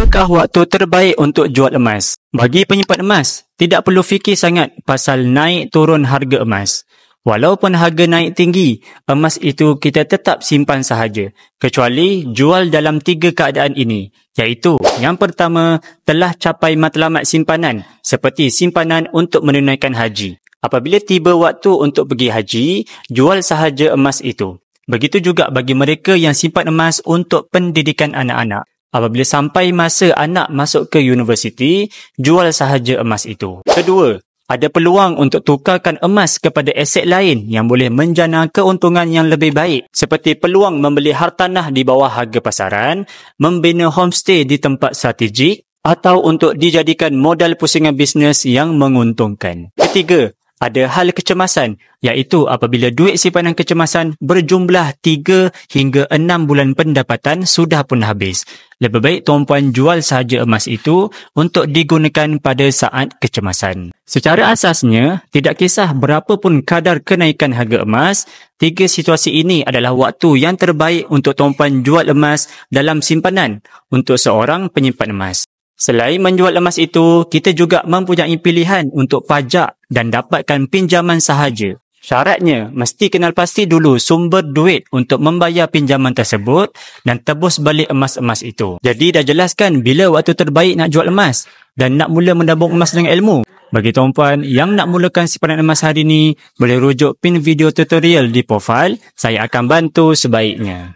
Apakah waktu terbaik untuk jual emas? Bagi penyimpan emas, tidak perlu fikir sangat pasal naik turun harga emas. Walaupun harga naik tinggi, emas itu kita tetap simpan sahaja. Kecuali jual dalam 3 keadaan ini. Iaitu, yang pertama, telah capai matlamat simpanan seperti simpanan untuk menunaikan haji. Apabila tiba waktu untuk pergi haji, jual sahaja emas itu. Begitu juga bagi mereka yang simpan emas untuk pendidikan anak-anak. Apabila sampai masa anak masuk ke universiti, jual sahaja emas itu. Kedua, ada peluang untuk tukarkan emas kepada aset lain yang boleh menjana keuntungan yang lebih baik. Seperti peluang membeli hartanah di bawah harga pasaran, membina homestay di tempat strategik, atau untuk dijadikan modal pusingan bisnes yang menguntungkan. Ketiga, ada hal kecemasan, iaitu apabila duit simpanan kecemasan berjumlah 3 hingga 6 bulan pendapatan sudah pun habis. Lebih baik tuan-puan jual sahaja emas itu untuk digunakan pada saat kecemasan. Secara asasnya, tidak kisah berapa pun kadar kenaikan harga emas, 3 situasi ini adalah waktu yang terbaik untuk tuan-puan jual emas dalam simpanan untuk seorang penyimpan emas. Selain menjual emas itu, kita juga mempunyai pilihan untuk pajak dan dapatkan pinjaman sahaja. Syaratnya, mesti kenal pasti dulu sumber duit untuk membayar pinjaman tersebut dan tebus balik emas-emas itu. Jadi dah jelaskan bila waktu terbaik nak jual emas dan nak mula menabung emas dengan ilmu. Bagi tuan-puan yang nak mulakan simpanan emas hari ini, boleh rujuk pin video tutorial di profil. Saya akan bantu sebaiknya.